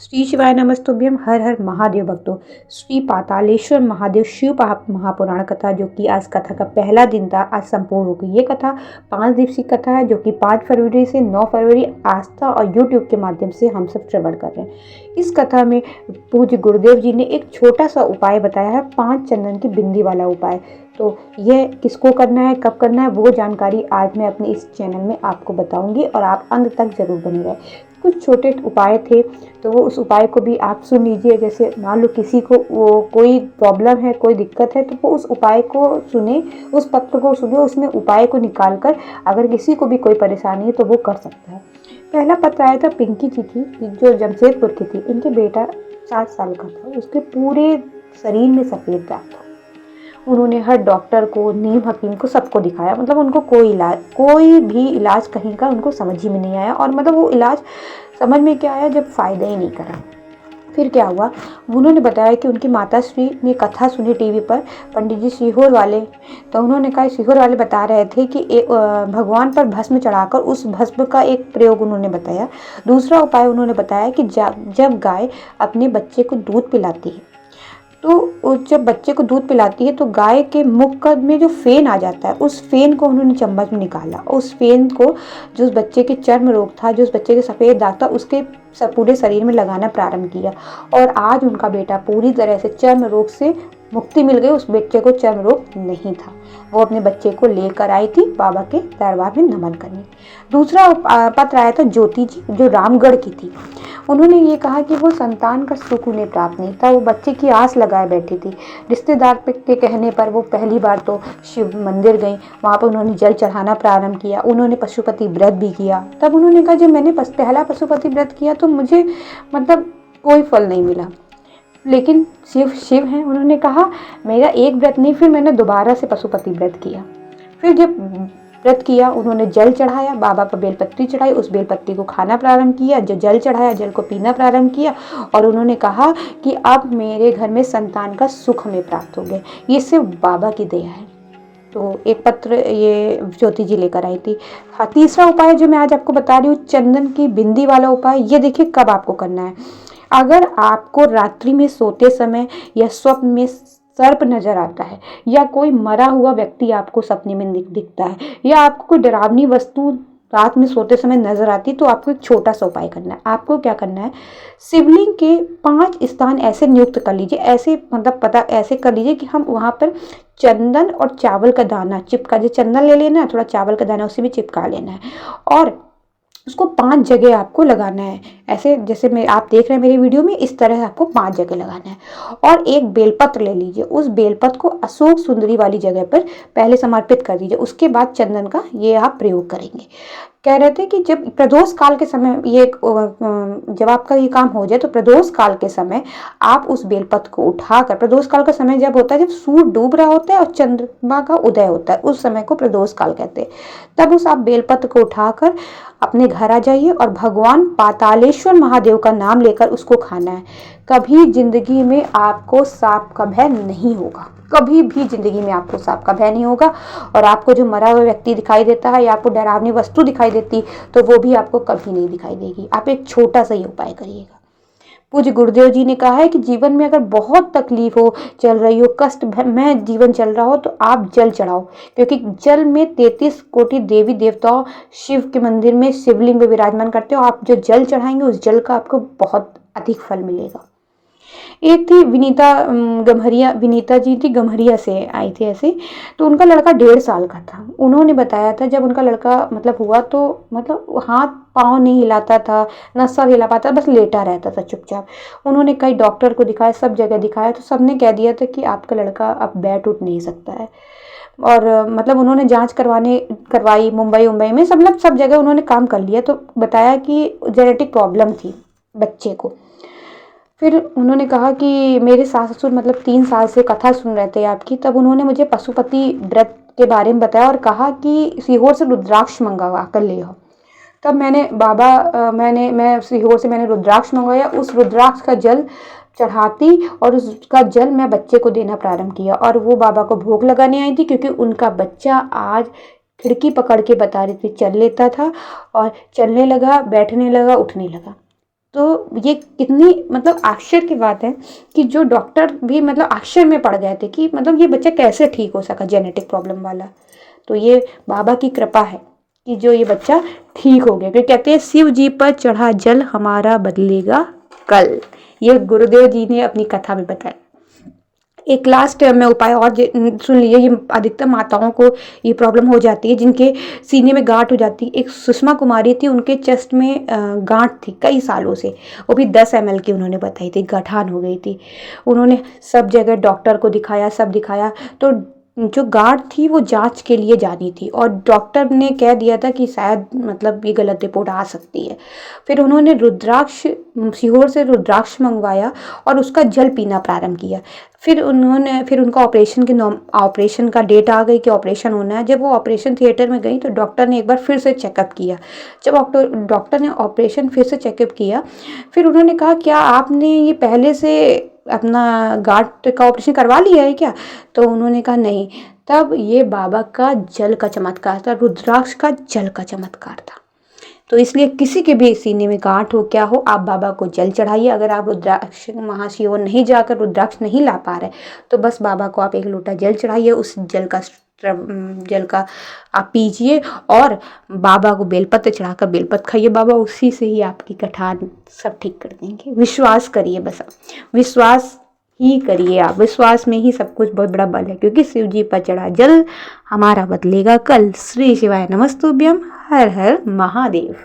श्री शिवाय नमस्तुभ्यम। हर हर महादेव भक्तों। श्री पातालेश्वर महादेव शिव महापुराण कथा, जो कि आज कथा का पहला दिन था, आज संपूर्ण हो गई। ये कथा 5 दिवसीय कथा है, जो कि 5 फरवरी से 9 फरवरी आस्था और यूट्यूब के माध्यम से हम सब श्रवण कर रहे हैं। इस कथा में पूज्य गुरुदेव जी ने एक छोटा सा उपाय बताया है, 5 चंदन की बिंदी वाला उपाय। तो यह किसको करना है, कब करना है, वो जानकारी आज मैं अपने इस चैनल में आपको बताऊंगी और आप अंत तक जरूर बने रहे। कुछ छोटे उपाय थे, तो वो उस उपाय को भी आप सुन लीजिए। जैसे मान लो किसी को वो कोई प्रॉब्लम है, कोई दिक्कत है, तो वो उस उपाय को सुने, उस पत्र को सुने, उसमें उपाय को निकाल कर अगर किसी को भी कोई परेशानी है तो वो कर सकता है। पहला पत्र आया था पिंकी जी की, जो जमशेदपुर की थी। इनके बेटा 7 साल का था, उसके पूरे शरीर में सफ़ेद दाग था। उन्होंने हर डॉक्टर को, नीम हकीम को, सबको दिखाया, मतलब उनको कोई भी इलाज कहीं का उनको समझ ही में नहीं आया। और मतलब वो इलाज समझ में क्या आया जब फ़ायदा ही नहीं करा। फिर क्या हुआ, उन्होंने बताया कि उनकी माताश्री ने कथा सुनी टीवी पर, पंडित जी सीहोर वाले। तो उन्होंने कहा, सीहोर वाले बता रहे थे कि भगवान पर भस्म चढ़ाकर उस भस्म का एक प्रयोग उन्होंने बताया। दूसरा उपाय उन्होंने बताया कि जब गाय अपने बच्चे को दूध पिलाती है, तो जब बच्चे को दूध पिलाती है तो गाय के मुख में जो फेन आ जाता है, उस फेन को उन्होंने चम्मच में निकाला। उस फेन को जो उस बच्चे के चर्म रोग था, जो उस बच्चे के सफ़ेद दाग था, उसके पूरे शरीर में लगाना प्रारंभ किया। और आज उनका बेटा पूरी तरह से चर्म रोग से मुक्ति मिल गई। उस बच्चे को चर्म रोग नहीं था। वो अपने बच्चे को लेकर आई थी बाबा के दरबार में नमन करने। दूसरा पत्र आया था ज्योति जी, जो रामगढ़ की थी। उन्होंने ये कहा कि वो संतान का सुख उन्हें प्राप्त नहीं था, वो बच्चे की आस लगाए बैठी थी। रिश्तेदार के कहने पर वो पहली बार तो शिव मंदिर गई, वहाँ पर उन्होंने जल चढ़ाना प्रारंभ किया। उन्होंने पशुपति व्रत भी किया। तब उन्होंने कहा, जब मैंने पहला पशुपति व्रत किया तो मुझे मतलब कोई फल नहीं मिला, लेकिन शिव हैं। उन्होंने कहा, मेरा एक व्रत नहीं, फिर मैंने दोबारा से पशुपति व्रत किया। फिर जब व्रत किया, उन्होंने जल चढ़ाया, बाबा पर बेलपत्ती चढ़ाई, उस बेलपत्ती को खाना प्रारंभ किया। जो जल चढ़ाया, जल को पीना प्रारंभ किया, और उन्होंने कहा कि अब मेरे घर में संतान का सुख हमें प्राप्त हो गया। ये सिर्फ बाबा की दया है। तो एक पत्र ये ज्योति जी लेकर आई थी। हाँ, तीसरा उपाय जो मैं आज आपको बता रही हूँ, चंदन की बिंदी वाला उपाय। ये देखिए कब आपको करना है। अगर आपको रात्रि में सोते समय या स्वप्न में सर्प नजर आता है, या कोई मरा हुआ व्यक्ति आपको सपने में दिखता है, या आपको कोई डरावनी वस्तु रात में सोते समय नजर आती, तो आपको एक छोटा सा उपाय करना है। आपको क्या करना है, शिवलिंग के 5 स्थान ऐसे नियुक्त कर लीजिए, ऐसे मतलब ऐसे कर लीजिए कि हम वहाँ पर चंदन और चावल का दाना चिपका, जो चंदन ले लेना है, थोड़ा चावल का दाना उसी में चिपका लेना है, और उसको 5 जगह आपको लगाना है। ऐसे जैसे मैं आप देख रहे हैं मेरी वीडियो में, इस तरह आपको 5 जगह लगाना है। और एक बेलपत्र ले लीजिए, उस बेलपत्र को अशोक सुंदरी वाली जगह पर पहले समर्पित कर दीजिए। उसके बाद चंदन का ये आप प्रयोग करेंगे। कह रहे थे कि जब प्रदोष काल के समय जब आपका ये काम हो जाए, तो प्रदोष काल के समय आप उस बेलपत्र को उठाकर, प्रदोष काल का समय जब होता है, जब सूर्य डूब रहा होता है और चंद्रमा का उदय होता है, उस समय को प्रदोष काल कहते हैं। तब उस आप बेलपत्र को उठाकर अपने घर आ जाइए और भगवान पातालेश्वर महादेव का नाम लेकर उसको खाना है। कभी जिंदगी में आपको सांप का भय नहीं होगा, कभी भी जिंदगी में आपको सांप का भय नहीं होगा। और आपको जो मरा हुआ व्यक्ति दिखाई देता है, या आपको डरावनी वस्तु दिखाई देती, तो वो भी आपको कभी नहीं दिखाई देगी। आप एक छोटा सा ही उपाय करिएगा। पूज्य गुरुदेव जी ने कहा है कि जीवन में अगर बहुत तकलीफ हो, चल रही हो, कष्ट में जीवन चल रहा हो, तो आप जल चढ़ाओ, क्योंकि जल में 33 कोटि देवी देवताओं शिव के मंदिर में शिवलिंग में विराजमान करते हो। आप जो जल चढ़ाएंगे, उस जल का आपको बहुत अधिक फल मिलेगा। एक थी विनीता जी थी, गम्हरिया से आई थी ऐसे। तो उनका लड़का 1.5 साल का था। उन्होंने बताया था, जब उनका लड़का मतलब हुआ, तो मतलब हाथ पाँव नहीं हिलाता था, न सर हिला पाता, बस लेटा रहता था चुपचाप। उन्होंने कई डॉक्टर को दिखाया, सब जगह दिखाया, तो सबने कह दिया था कि आपका लड़का अब बैठ उठ नहीं सकता है। और मतलब उन्होंने जांच करवाई मुंबई में, सब जगह उन्होंने काम कर लिया, तो बताया कि जेनेटिक प्रॉब्लम थी बच्चे को। फिर उन्होंने कहा कि मेरे सास ससुर मतलब 3 साल से कथा सुन रहे थे आपकी, तब उन्होंने मुझे पशुपति व्रत के बारे में बताया और कहा कि सीहोर से रुद्राक्ष मंगवा कर ले आओ। तब मैं सीहोर से मैंने रुद्राक्ष मंगवाया। उस रुद्राक्ष का जल चढ़ाती और उसका जल मैं बच्चे को देना प्रारंभ किया, और वो बाबा को भोग लगाने आई थी, क्योंकि उनका बच्चा आज खिड़की पकड़ के बता रही थी, चल लेता था, और चलने लगा, बैठने लगा, उठने लगा। तो ये कितनी मतलब आश्चर्य की बात है कि जो डॉक्टर भी मतलब आश्चर्य में पड़ गए थे कि मतलब ये बच्चा कैसे ठीक हो सका जेनेटिक प्रॉब्लम वाला। तो ये बाबा की कृपा है कि जो ये बच्चा ठीक हो गया। क्योंकि कहते हैं शिव जी पर चढ़ा जल हमारा बदलेगा कल। ये गुरुदेव जी ने अपनी कथा में बताया। एक लास्ट में उपाय और सुन लीजिए। ये अधिकतर माताओं को ये प्रॉब्लम हो जाती है जिनके सीने में गांठ हो जाती है। एक सुषमा कुमारी थी, उनके चेस्ट में गांठ थी कई सालों से, वो भी 10 ml की उन्होंने बताई थी, गठान हो गई थी। उन्होंने सब जगह डॉक्टर को दिखाया, सब दिखाया, तो जो गांठ थी वो जांच के लिए जानी थी और डॉक्टर ने कह दिया था कि शायद मतलब ये गलत रिपोर्ट आ सकती है। फिर उन्होंने रुद्राक्ष, सीहोर से रुद्राक्ष मंगवाया और उसका जल पीना प्रारंभ किया। फिर उनका ऑपरेशन का डेट आ गई कि ऑपरेशन होना है। जब वो ऑपरेशन थिएटर में गई तो डॉक्टर ने एक बार फिर से चेकअप किया। जब डॉक्टर ने ऑपरेशन फिर से चेकअप किया, फिर उन्होंने कहा क्या आपने ये पहले से अपना गांठ का ऑपरेशन करवा लिया है क्या? तो उन्होंने कहा नहीं। तब ये बाबा का जल का चमत्कार था, रुद्राक्ष का जल का चमत्कार था। तो इसलिए किसी के भी सीने में गांठ हो, क्या हो, आप बाबा को जल चढ़ाइए। अगर आप रुद्राक्ष महाशिव नहीं जाकर रुद्राक्ष नहीं ला पा रहे तो बस बाबा को आप एक लोटा जल चढ़ाइए, उस जल का आप पीजिए और बाबा को बेलपत्र चढ़ाकर बेलपत्र खाइए। बाबा उसी से ही आपकी गठान सब ठीक कर देंगे। विश्वास करिए, बस विश्वास ही करिए। आप विश्वास में ही सब कुछ बहुत बड़ा बल है, क्योंकि शिव जी पर चढ़ा जल हमारा बदलेगा कल। श्री शिवाय नमस्तुभ्यम। हर हर महादेव।